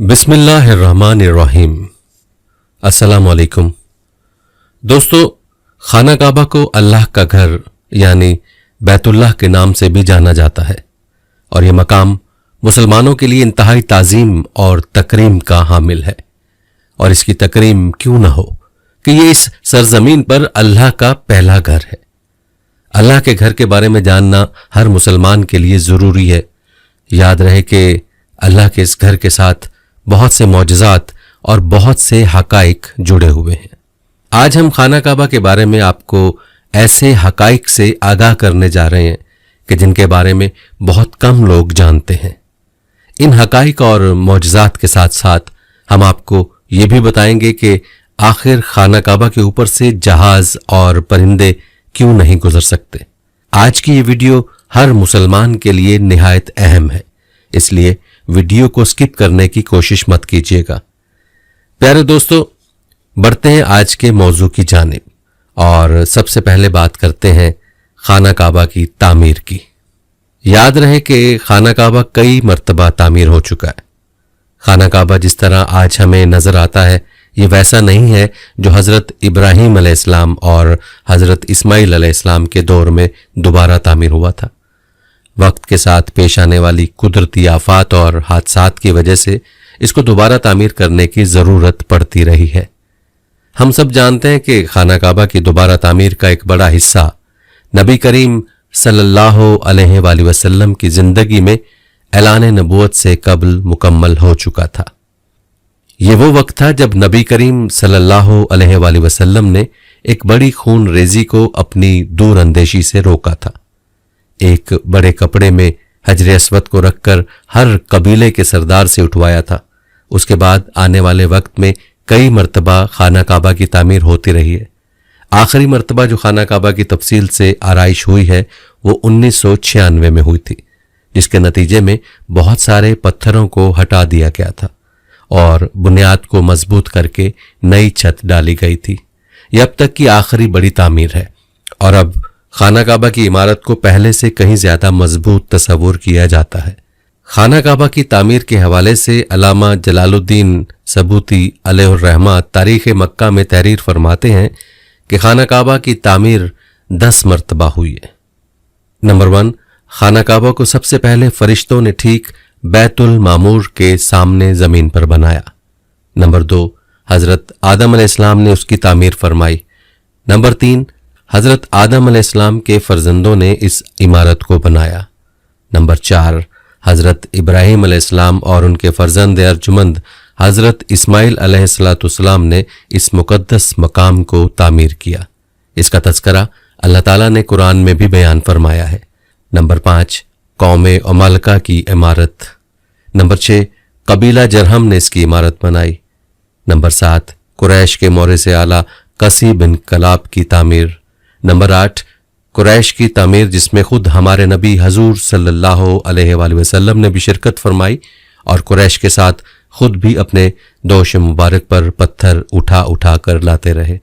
बिस्मिल्लाहिर्रहमानिर्रहीम। अस्सलाम वालेकुम। दोस्तों, खाना काबा को अल्लाह का घर यानी बैतुल्लाह के नाम से भी जाना जाता है और यह मकाम मुसलमानों के लिए इंतहाई ताजीम और तकरीम का हामिल है। और इसकी तकरीम क्यों न हो कि ये इस सरजमीन पर अल्लाह का पहला घर है। अल्लाह के घर के बारे में जानना हर मुसलमान के लिए जरूरी है। याद रहे कि अल्लाह के इस घर के साथ बहुत से मौजज़ात और बहुत से हकाइक जुड़े हुए हैं। आज हम खाना काबा के बारे में आपको ऐसे हकाइक से आगाह करने जा रहे हैं कि जिनके बारे में बहुत कम लोग जानते हैं। इन हकाइक और मौजज़ात के साथ साथ हम आपको ये भी बताएंगे कि आखिर खाना काबा के ऊपर से जहाज और परिंदे क्यों नहीं गुजर सकते। आज की ये वीडियो हर मुसलमान के लिए निहायत अहम है, इसलिए वीडियो को स्किप करने की कोशिश मत कीजिएगा। प्यारे दोस्तों, बढ़ते हैं आज के मौजू की जानिब और सबसे पहले बात करते हैं खाना काबा की तामीर की। याद रहे कि खाना काबा कई मर्तबा तामीर हो चुका है। खाना काबा जिस तरह आज हमें नजर आता है ये वैसा नहीं है जो हजरत इब्राहीम अलैहिस्सलाम और हजरत इस्माइल अलैहिस्सलाम के दौर में दोबारा तामीर हुआ था। वक्त के साथ पेश आने वाली कुदरती आफात और हादसात की वजह से इसको दोबारा तामीर करने की जरूरत पड़ती रही है। हम सब जानते हैं कि खाना काबा की दोबारा तामीर का एक बड़ा हिस्सा नबी करीम सल्लल्लाहु अलैहि वसल्लम की जिंदगी में ऐलान नबूवत से कबल मुकम्मल हो चुका था। ये वो वक्त था जब नबी करीम सल्लल्लाहु अलैहि वसल्लम ने एक बड़ी खून रेजी को अपनी दूर अंदेशी से रोका था। एक बड़े कपड़े में हजर अस्वद को रखकर हर कबीले के सरदार से उठवाया था। उसके बाद आने वाले वक्त में कई मर्तबा खाना काबा की तामीर होती रही है। आखिरी मर्तबा जो खाना काबा की तफसील से आराइश हुई है वो 1996 में हुई थी, जिसके नतीजे में बहुत सारे पत्थरों को हटा दिया गया था और बुनियाद को मजबूत करके नई छत डाली गई थी। यह अब तक की आखिरी बड़ी तामीर है और अब खाना काबा की इमारत को पहले से कहीं ज्यादा मजबूत तस्वुर किया जाता है। खाना काबा की तामीर के हवाले से अल्लामा जलालुद्दीन सबूती अलैहिर्रहमा तारीख मक्का में तहरीर फरमाते हैं कि खाना काबा की तामीर 10 मर्तबा हुई है। नंबर 1, खाना काबा को सबसे पहले फरिश्तों ने ठीक बैतुल मामूर के सामने जमीन पर बनाया। नंबर 2, हजरत आदम अलैहिस्सलाम ने उसकी तामीर फरमाई। नंबर 3, हजरत आदम अलैहिस्सलाम के फर्जंदों ने इस इमारत को बनाया। नंबर 4, हजरत इब्राहीम अलैहिस्सलाम और उनके फर्जंद अर्जुमंद हजरत इस्माइल अलैहिस्सलाम ने इस मुकद्दस मकाम को तामीर किया। इसका तज़किरा अल्लाह ताला ने कुरान में भी बयान फरमाया है। नंबर 5, कौमे अमालका की इमारत। नंबर 6, कबीला जरहम ने इसकी इमारत बनाई। नंबर 7, कुरैश के मोरे से आला कसी बिन कलाब की तामीर। नंबर 8, कुरैश की तामीर जिसमें खुद हमारे नबी हजूर सल्लल्लाहु अलैहि वसल्लम ने भी शिरकत फरमाई और कुरैश के साथ खुद भी अपने दोश मुबारक पर पत्थर उठा उठा कर लाते रहे।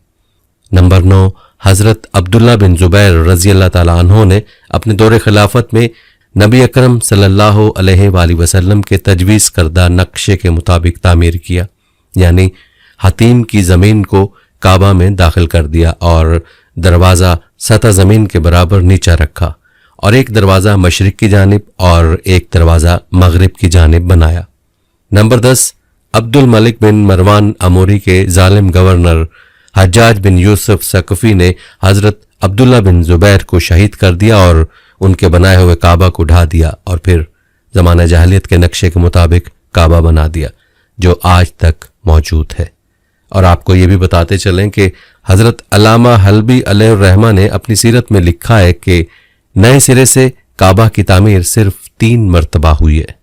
नंबर 9, हजरत अब्दुल्ला बिन जुबैर रजी अल्लाह ताला अन्हो ने अपने दौरे खिलाफत में नबी अकरम सल्लल्लाहु अलैहि वसल्लम के तजवीज़ करदा नक्शे के मुताबिक तामीर किया, यानी हतीम की जमीन को काबा में दाखिल कर दिया और दरवाज़ा सतह ज़मीन के बराबर नीचा रखा और एक दरवाज़ा मशरिक की जानिब और एक दरवाज़ा मगरिब की जानिब बनाया। नंबर 10, अब्दुल मलिक बिन मरवान अमोरी के जालिम गवर्नर हज्जाज बिन यूसुफ सकफी ने हजरत अब्दुल्ला बिन जुबैर को शहीद कर दिया और उनके बनाए हुए काबा को ढा दिया और फिर ज़माना जाहिलियत के नक्शे के मुताबिक काबा बना दिया जो आज तक मौजूद है। और आपको ये भी बताते चलें कि हजरत अल्लामा हल्बी अलैहिर्रहमा ने अपनी सीरत में लिखा है कि नए सिरे से काबा की तामीर सिर्फ 3 मर्तबा हुई है।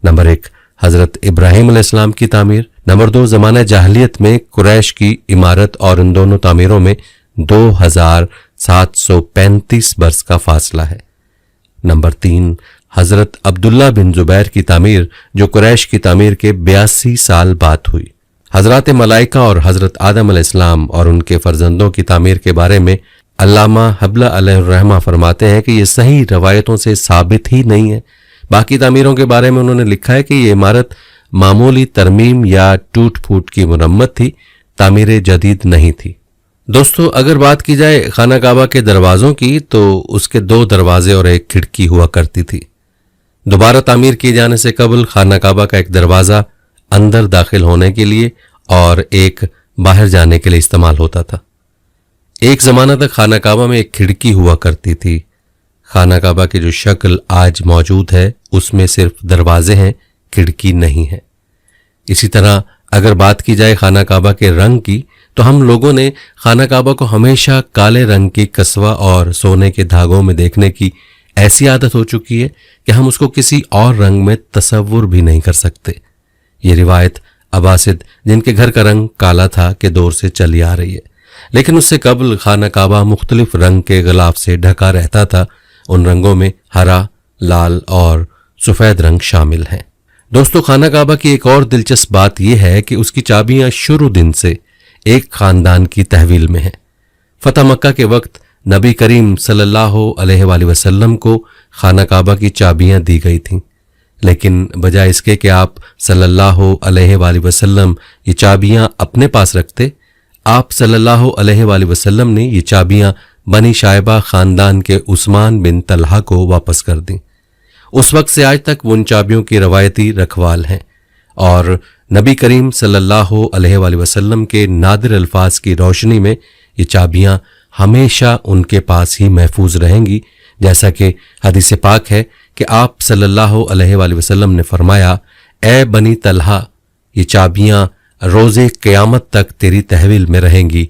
नंबर 1, हजरत इब्राहीम अलैहिस्सलाम की तामीर। नंबर 2, ज़माना जाहिलियत में कुरैश की इमारत और इन दोनों तामीरों में 2735 बरस का फासला है। नंबर 3, हजरत अब्दुल्ला बिन जुबैर की तामीर जो कुरैश की तामीर के 82 साल बाद हुई। हजरत मलाइका और हजरत आदम अलैहिस्सलाम और उनके फर्जंदों की तामीर के बारे में अल्लामा हब्ला अलैहिर्रहमा फरमाते हैं कि ये सही रवायतों से साबित ही नहीं है। बाकी तामीरों के बारे में उन्होंने लिखा है कि ये इमारत मामूली तरमीम या टूट फूट की मुरम्मत थी, तामीर जदीद नहीं थी। दोस्तों, अगर बात की जाए खाना काबा के दरवाज़ों की तो उसके 2 दरवाजे और एक खिड़की हुआ करती थी। दोबारा तामीर किए जाने से कबल खाना काबा का एक दरवाज़ा अंदर दाखिल होने के लिए और एक बाहर जाने के लिए इस्तेमाल होता था। एक ज़माना तक खाना काबा में एक खिड़की हुआ करती थी। खाना काबा की जो शक्ल आज मौजूद है उसमें सिर्फ दरवाजे हैं, खिड़की नहीं है। इसी तरह अगर बात की जाए खाना काबा के रंग की तो हम लोगों ने खाना काबा को हमेशा काले रंग की कस्वा और सोने के धागों में देखने की ऐसी आदत हो चुकी है कि हम उसको किसी और रंग में तसव्वुर भी नहीं कर सकते। ये रिवायत अब्बासिद, जिनके घर का रंग काला था, के दौर से चली आ रही है, लेकिन उससे कबल खाना काबा मुख्तलिफ रंग के गिलाफ से ढका रहता था। उन रंगों में हरा, लाल और सफेद रंग शामिल हैं। दोस्तों, खाना काबा की एक और दिलचस्प बात यह है कि उसकी चाबियां शुरू दिन से एक खानदान की तहवील में हैं। फतह मक्का के वक्त नबी करीम सल्लल्लाहु अलैहि वसल्लम को खाना काबा की चाबियां दी गई थीं, लेकिन बजाय इसके कि आप सल्लल्लाहु अलैहि वसल्लम ये चाबियां अपने पास रखते, आप सल्लल्लाहु अलैहि वसल्लम ने ये चाबियां बनी शायबा खानदान के उस्मान बिन तलहा को वापस कर दी। उस वक्त से आज तक वो उन चाबियों की रवायती रखवाल हैं और नबी करीम सल्लल्लाहु अलैहि वसल्लम के नादिर अल्फाज की रोशनी में ये चाबियां हमेशा उनके पास ही महफूज रहेंगी। जैसा कि हदीस पाक है कि आप सल्लल्लाहु अलैहि वसल्लम ने फरमाया, ए बनी तलहा, ये चाबियां रोज़े क़यामत तक तेरी तहवील में रहेंगी,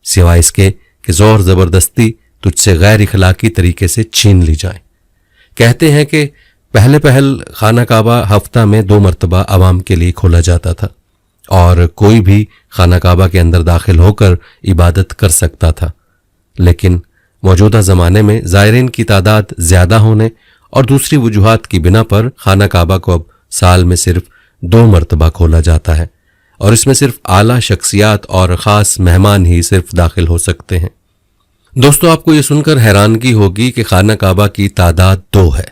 सिवाय इसके कि ज़ोर ज़बरदस्ती तुझसे गैर इखलाकी तरीके से छीन ली जाए। कहते हैं कि पहले खाना काबा हफ्ता में 2 मरतबा आवाम के लिए खोला जाता था और कोई भी खाना काबा के अंदर दाखिल होकर इबादत कर सकता था, लेकिन मौजूदा ज़माने में ज़ायरीन की तादाद ज़्यादा होने और दूसरी वजूहात की बिना पर खाना काबा को अब साल में सिर्फ 2 मरतबा खोला जाता है और इसमें सिर्फ आला शख्सियात और ख़ास मेहमान ही सिर्फ दाखिल हो सकते हैं। दोस्तों, आपको ये सुनकर हैरानगी होगी कि खाना काबा की तादाद 2 है।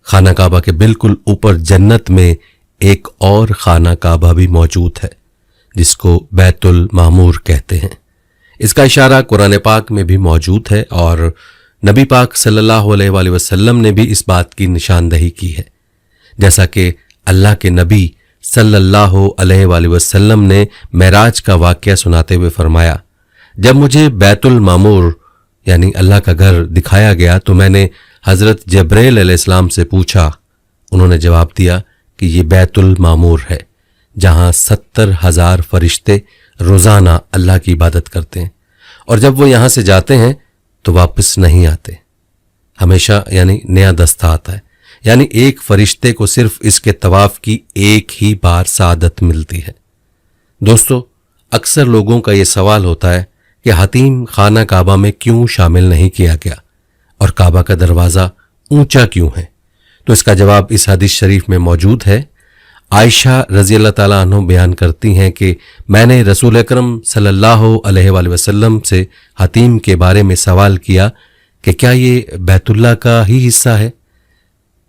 खाना काबा के बिल्कुल ऊपर जन्नत में एक और खाना काबा भी मौजूद है जिसको बैतुल मामूर कहते हैं। इसका इशारा कुरान पाक में भी मौजूद है और नबी पाक सल्लल्लाहु अलैहि वसल्लम ने भी इस बात की निशानदही की है। जैसा कि अल्लाह के नबी सल्लल्लाहु अलैहि वसल्लम ने मेराज का वाक़या सुनाते हुए फरमाया, जब मुझे बैतुल मामूर यानी अल्लाह का घर दिखाया गया तो मैंने हज़रत जब्राइल अलैहिस्सलाम से पूछा। उन्होंने जवाब दिया कि ये बैतुल मामूर है जहां 70,000 फरिश्ते रोज़ाना अल्लाह की इबादत करते हैं और जब वो यहां से जाते हैं तो वापस नहीं आते, हमेशा यानी नया दस्ता आता है। यानी एक फरिश्ते को सिर्फ इसके तवाफ की एक ही बार सादत मिलती है। दोस्तों, अक्सर लोगों का ये सवाल होता है कि हतीम खाना काबा में क्यों शामिल नहीं किया गया और काबा का दरवाज़ा ऊंचा क्यों है? तो इसका जवाब इस हदीस शरीफ में मौजूद है। आयशा रज़ी अल्लाह ताला अन्हा बयान करती हैं कि मैंने रसूल अकरम सल्लल्लाहु अलैहि वसल्लम से हतीम के बारे में सवाल किया कि क्या ये बैतुल्लाह का ही हिस्सा है?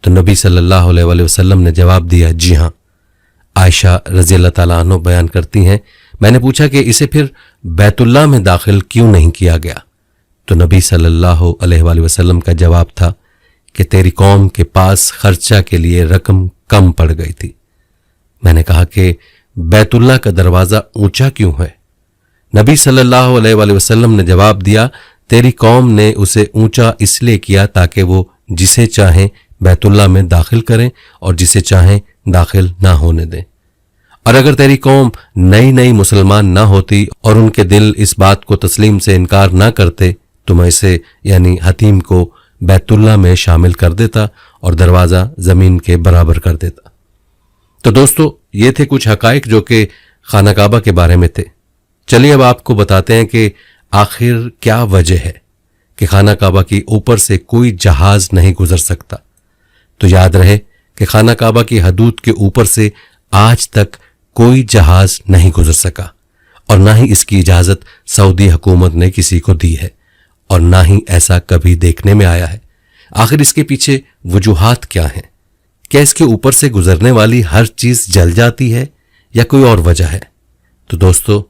तो नबी सल्लल्लाहु अलैहि वसल्लम ने जवाब दिया, जी हाँ। आयशा रज़ी अल्लाह ताला अन्हा बयान करती हैं, मैंने पूछा कि इसे फिर बैतुल्लाह में दाखिल क्यों नहीं किया गया? तो नबी सल्लल्लाहु अलैहि वसल्लम का जवाब था कि तेरी कौम के पास खर्चा के लिए रकम कम पड़ गई थी। मैंने कहा कि बैतुल्लाह का दरवाज़ा ऊंचा क्यों है? नबी सल्लल्लाहु अलैहि वसल्लम ने जवाब दिया, तेरी कौम ने उसे ऊंचा इसलिए किया ताकि वो जिसे चाहें बैतुल्लाह में दाखिल करें और जिसे चाहें दाखिल ना होने दें। और अगर तेरी कौम नई मुसलमान ना होती और उनके दिल इस बात को तस्लीम से इनकार ना करते तो मैं इसे यानी हतीम को बैतुल्लाह में शामिल कर देता और दरवाज़ा ज़मीन के बराबर कर देता। तो दोस्तों, ये थे कुछ हकाइक जो कि खाना काबा के बारे में थे। चलिए अब आपको बताते हैं कि आखिर क्या वजह है कि खाना काबा की ऊपर से कोई जहाज नहीं गुजर सकता। तो याद रहे कि खाना काबा की हदूद के ऊपर से आज तक कोई जहाज नहीं गुजर सका और ना ही इसकी इजाज़त सऊदी हुकूमत ने किसी को दी है और ना ही ऐसा कभी देखने में आया है। आखिर इसके पीछे वजूहात क्या हैं? क्या इसके ऊपर से गुजरने वाली हर चीज जल जाती है या कोई और वजह है? तो दोस्तों,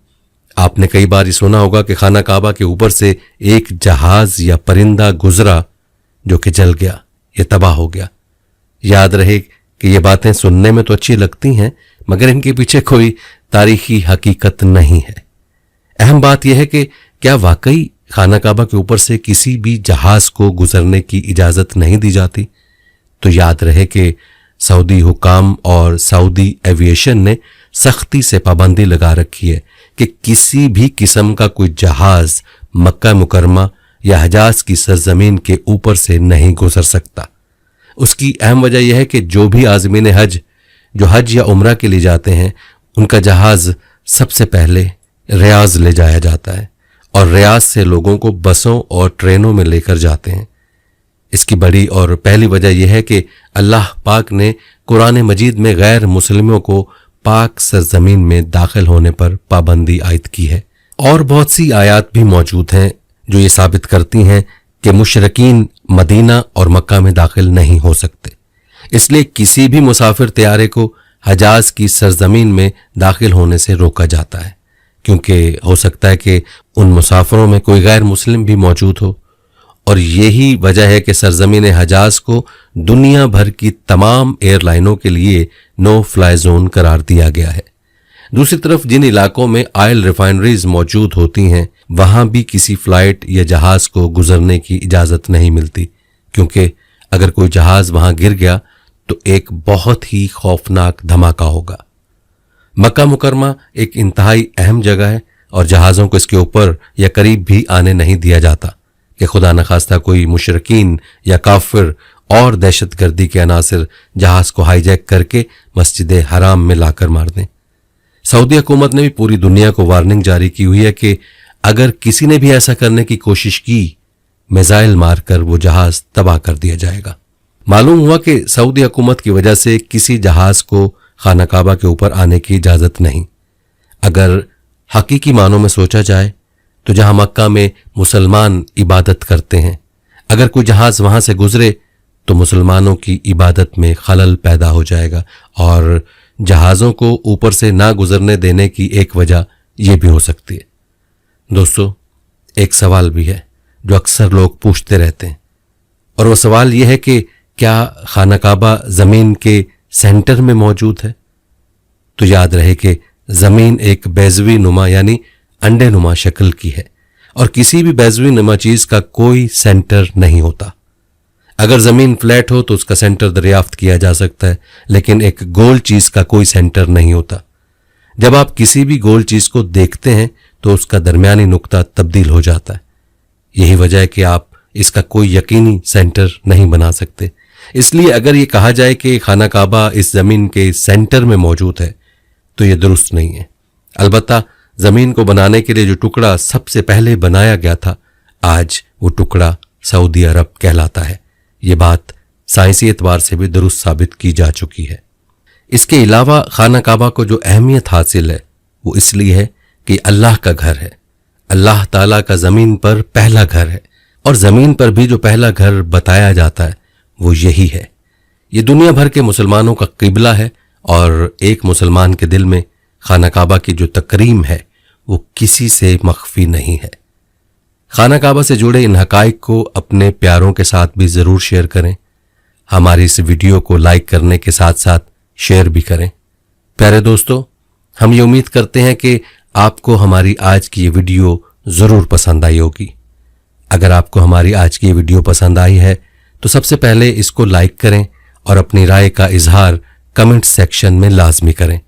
आपने कई बार ये सुना होगा कि खाना काबा के ऊपर से एक जहाज या परिंदा गुजरा जो कि जल गया, ये तबाह हो गया। याद रहे कि ये बातें सुनने में तो अच्छी लगती हैं, मगर इनके पीछे कोई तारीखी हकीकत नहीं है। अहम बात यह है कि क्या वाकई खाना काबा के ऊपर से किसी भी जहाज को गुजरने की इजाजत नहीं दी जाती? तो याद रहे कि सऊदी हुकाम और सऊदी एविएशन ने सख्ती से पाबंदी लगा रखी है कि किसी भी किस्म का कोई जहाज मक्का मुकरमा या हजाज की सरजमीन के ऊपर से नहीं गुजर सकता। उसकी अहम वजह यह है कि जो भी आज़मीन हज जो हज या उम्रा के लिए जाते हैं, उनका जहाज सबसे पहले रियाज ले जाया जाता है और रियाज से लोगों को बसों और ट्रेनों में लेकर जाते हैं। इसकी बड़ी और पहली वजह यह है कि अल्लाह पाक ने कुरान मजीद में गैर मुस्लिमों को पाक सरजमीन में दाखिल होने पर पाबंदी आयद की है। और बहुत सी आयात भी मौजूद हैं जो ये साबित करती हैं कि मुशरकीन मदीना और मक्का में दाखिल नहीं हो सकते। इसलिए किसी भी मुसाफिर तैयारे को हजाज की सरजमीन में दाखिल होने से रोका जाता है, क्योंकि हो सकता है कि उन मुसाफिरों में कोई गैर मुस्लिम भी मौजूद हो। और यही वजह है कि सरजमीन हजाज को दुनिया भर की तमाम एयरलाइनों के लिए नो फ्लाई जोन करार दिया गया है। दूसरी तरफ जिन इलाकों में ऑयल रिफाइनरीज मौजूद होती हैं, वहां भी किसी फ्लाइट या जहाज को गुजरने की इजाजत नहीं मिलती, क्योंकि अगर कोई जहाज वहां गिर गया तो एक बहुत ही खौफनाक धमाका होगा। मक्का मुकरमा एक इंतहाई अहम जगह है और जहाज़ों को इसके ऊपर या करीब भी आने नहीं दिया जाता कि खुदा न खास्ता कोई मुशरकीन या काफिर और दहशतगर्दी के अनासिर जहाज को हाईजैक करके मस्जिद हराम में लाकर मार दें। सऊदी हुकूमत ने भी पूरी दुनिया को वार्निंग जारी की हुई है कि अगर किसी ने भी ऐसा करने की कोशिश की, मिसाइल मारकर वो जहाज तबाह कर दिया जाएगा। मालूम हुआ कि सऊदी हुकूमत की वजह से किसी जहाज को खाना काबा के ऊपर आने की इजाजत नहीं। अगर हकीकी मानों में सोचा जाए तो जहां मक्का में मुसलमान इबादत करते हैं, अगर कोई जहाज वहां से गुजरे तो मुसलमानों की इबादत में खलल पैदा हो जाएगा। और जहाज़ों को ऊपर से ना गुजरने देने की एक वजह यह भी हो सकती है। दोस्तों, एक सवाल भी है जो अक्सर लोग पूछते रहते हैं, और वो सवाल यह है कि क्या खाना काबा जमीन के सेंटर में मौजूद है? तो याद रहे कि जमीन एक बैजवी नुमा यानी अंडे नुमा शक्ल की है और किसी भी बैजवी नुमा चीज का कोई सेंटर नहीं होता। अगर जमीन फ्लैट हो तो उसका सेंटर दरियाफ्त किया जा सकता है, लेकिन एक गोल चीज का कोई सेंटर नहीं होता। जब आप किसी भी गोल चीज को देखते हैं तो उसका दरमियानी नुक्ता तब्दील हो जाता है। यही वजह है कि आप इसका कोई यकीनी सेंटर नहीं बना सकते। इसलिए अगर ये कहा जाए कि खाना काबा इस जमीन के सेंटर में मौजूद है तो ये दुरुस्त नहीं है। अलबत्ता जमीन को बनाने के लिए जो टुकड़ा सबसे पहले बनाया गया था, आज वो टुकड़ा सऊदी अरब कहलाता है। ये बात साइंसी एतबार से भी दुरुस्त साबित की जा चुकी है। इसके अलावा खाना काबा को जो अहमियत हासिल है वो इसलिए है कि अल्लाह का घर है। अल्लाह ताला का जमीन पर पहला घर है, और जमीन पर भी जो पहला घर बताया जाता है वो यही है। ये दुनिया भर के मुसलमानों का किबला है, और एक मुसलमान के दिल में खाना काबा की जो तकरीम है वो किसी से मख्फी नहीं है। खाना काबा से जुड़े इन हकाइक को अपने प्यारों के साथ भी जरूर शेयर करें। हमारी इस वीडियो को लाइक करने के साथ साथ शेयर भी करें। प्यारे दोस्तों, हम ये उम्मीद करते हैं कि आपको हमारी आज की ये वीडियो जरूर पसंद आई होगी। अगर आपको हमारी आज की ये वीडियो पसंद आई है तो सबसे पहले इसको लाइक करें और अपनी राय का इजहार कमेंट सेक्शन में लाजमी करें।